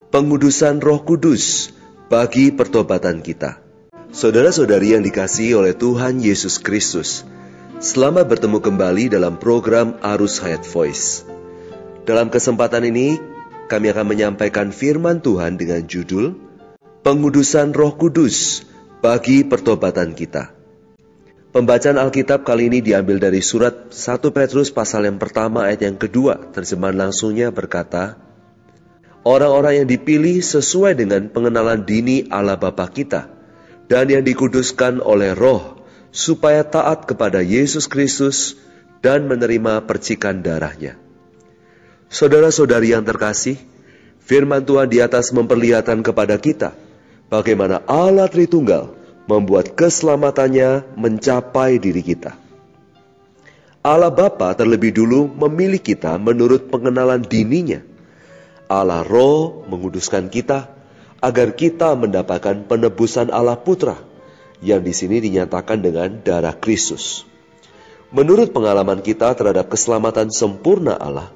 Pengudusan Roh Kudus bagi pertobatan kita. Saudara-saudari yang dikasihi oleh Tuhan Yesus Kristus, selamat bertemu kembali dalam program Arus Hayat Voice. Dalam kesempatan ini, kami akan menyampaikan firman Tuhan dengan judul Pengudusan Roh Kudus bagi pertobatan kita. Pembacaan Alkitab kali ini diambil dari surat 1 Petrus pasal yang pertama ayat yang kedua. Terjemahan langsungnya berkata, orang-orang yang dipilih sesuai dengan pengenalan dini Allah Bapa kita, dan yang dikuduskan oleh Roh, supaya taat kepada Yesus Kristus dan menerima percikan darahnya. Saudara-saudari yang terkasih, firman Tuhan di atas memperlihatkan kepada kita bagaimana Allah Tritunggal membuat keselamatannya mencapai diri kita. Allah Bapa terlebih dulu memilih kita menurut pengenalan dininya. Allah Roh menguduskan kita agar kita mendapatkan penebusan Allah Putra yang di sini dinyatakan dengan darah Kristus. Menurut pengalaman kita terhadap keselamatan sempurna Allah,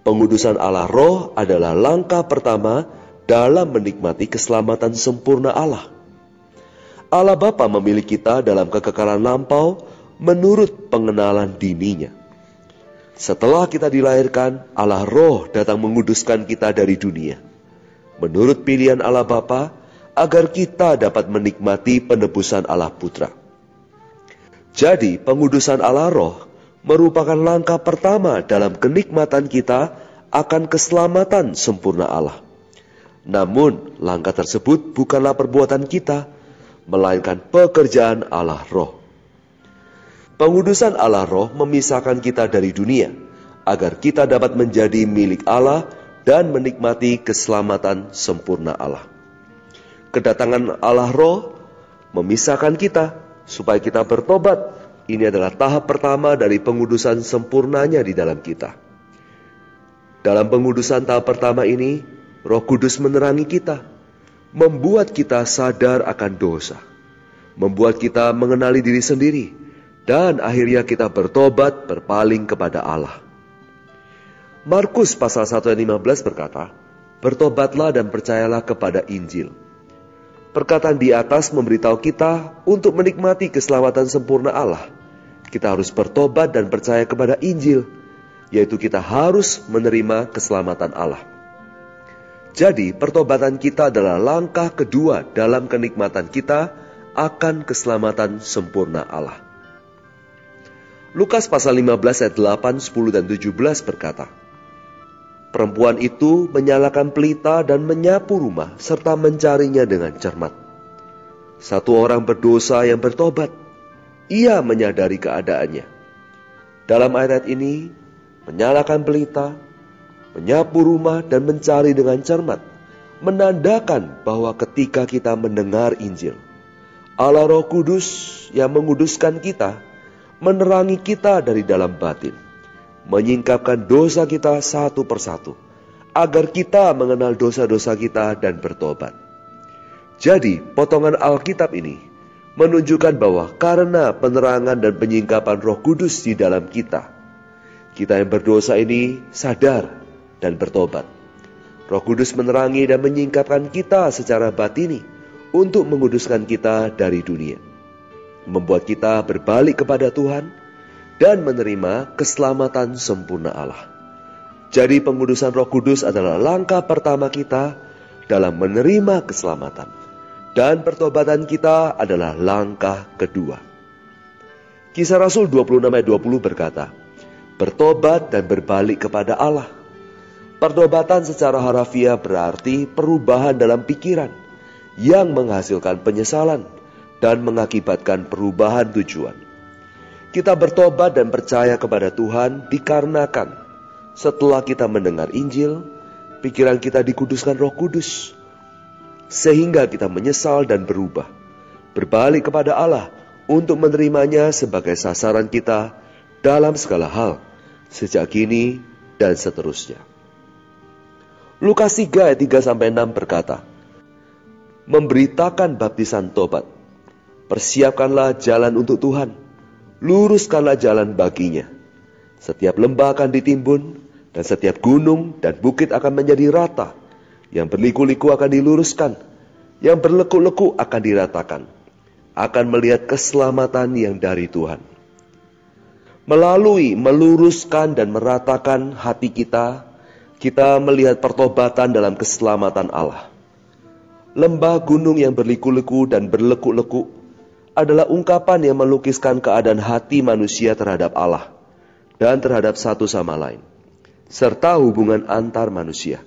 pengudusan Allah Roh adalah langkah pertama dalam menikmati keselamatan sempurna Allah. Allah Bapa memilih kita dalam kekekalan lampau menurut pengenalan dininya. Setelah kita dilahirkan, Allah Roh datang menguduskan kita dari dunia menurut pilihan Allah Bapa, agar kita dapat menikmati penebusan Allah Putra. Jadi, pengudusan Allah Roh merupakan langkah pertama dalam kenikmatan kita akan keselamatan sempurna Allah. Namun, langkah tersebut bukanlah perbuatan kita, melainkan pekerjaan Allah Roh. Pengudusan Allah Roh memisahkan kita dari dunia, agar kita dapat menjadi milik Allah dan menikmati keselamatan sempurna Allah. Kedatangan Allah Roh memisahkan kita supaya kita bertobat. Ini adalah tahap pertama dari pengudusan sempurnanya di dalam kita. Dalam pengudusan tahap pertama ini, Roh Kudus menerangi kita, membuat kita sadar akan dosa, membuat kita mengenali diri sendiri, dan akhirnya kita bertobat berpaling kepada Allah. Markus pasal 1 ayat 15 berkata, bertobatlah dan percayalah kepada Injil. Perkataan di atas memberitahu kita untuk menikmati keselamatan sempurna Allah. Kita harus bertobat dan percaya kepada Injil, yaitu kita harus menerima keselamatan Allah. Jadi, pertobatan kita adalah langkah kedua dalam kenikmatan kita akan keselamatan sempurna Allah. Lukas pasal 15 ayat 8, 10, dan 17 berkata, perempuan itu menyalakan pelita dan menyapu rumah serta mencarinya dengan cermat. Satu orang berdosa yang bertobat, ia menyadari keadaannya. Dalam ayat ini, menyalakan pelita, menyapu rumah dan mencari dengan cermat menandakan bahwa ketika kita mendengar Injil, Allah Roh Kudus yang menguduskan kita, menerangi kita dari dalam batin, menyingkapkan dosa kita satu persatu, agar kita mengenal dosa-dosa kita dan bertobat. Jadi, potongan Alkitab ini menunjukkan bahwa karena penerangan dan penyingkapan Roh Kudus di dalam kita, kita yang berdosa ini sadar dan bertobat. Roh Kudus menerangi dan menyingkapkan kita secara batini untuk menguduskan kita dari dunia, membuat kita berbalik kepada Tuhan dan menerima keselamatan sempurna Allah. Jadi pengudusan Roh Kudus adalah langkah pertama kita dalam menerima keselamatan. Dan pertobatan kita adalah langkah kedua. Kisah Rasul 26 ayat 20 berkata, bertobat dan berbalik kepada Allah. Pertobatan secara harafiah berarti perubahan dalam pikiran yang menghasilkan penyesalan dan mengakibatkan perubahan tujuan. Kita bertobat dan percaya kepada Tuhan dikarenakan setelah kita mendengar Injil, pikiran kita dikuduskan Roh Kudus, sehingga kita menyesal dan berubah, berbalik kepada Allah untuk menerimanya sebagai sasaran kita dalam segala hal, sejak kini dan seterusnya. Lukas 3 ayat 3-6 berkata, memberitakan baptisan tobat, persiapkanlah jalan untuk Tuhan, luruskanlah jalan baginya. Setiap lembah akan ditimbun, dan setiap gunung dan bukit akan menjadi rata, Yang berliku-liku akan diluruskan, yang berleku-leku akan diratakan, akan melihat keselamatan yang dari Tuhan. Melalui meluruskan dan meratakan hati kita, kita melihat pertobatan dalam keselamatan Allah. Lembah gunung yang berliku-liku dan berleku-leku adalah ungkapan yang melukiskan keadaan hati manusia terhadap Allah dan terhadap satu sama lain, serta hubungan antar manusia.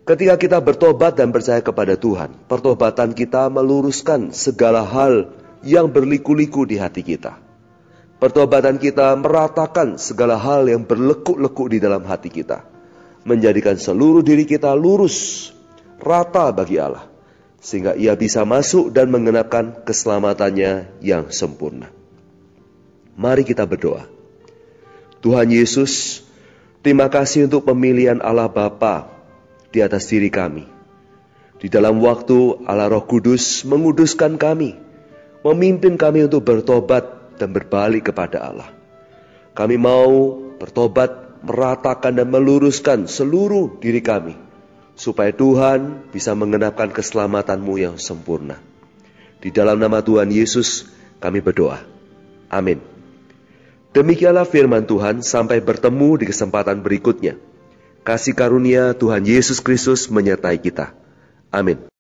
Ketika kita bertobat dan percaya kepada Tuhan, pertobatan kita meluruskan segala hal yang berliku-liku di hati kita. Pertobatan kita meratakan segala hal yang berlekuk-lekuk di dalam hati kita, menjadikan seluruh diri kita lurus, rata bagi Allah, sehingga Ia bisa masuk dan mengenapkan keselamatannya yang sempurna. Mari kita berdoa. Tuhan Yesus, terima kasih untuk pemilihan Allah Bapa di atas diri kami. Di dalam waktu Allah Roh Kudus menguduskan kami, memimpin kami untuk bertobat dan berbalik kepada Allah. Kami mau bertobat, meratakan dan meluruskan seluruh diri kami, supaya Tuhan bisa mengenapkan keselamatan-Mu yang sempurna. Di dalam nama Tuhan Yesus kami berdoa. Amin. Demikianlah firman Tuhan, sampai bertemu di kesempatan berikutnya. Kasih karunia Tuhan Yesus Kristus menyertai kita. Amin.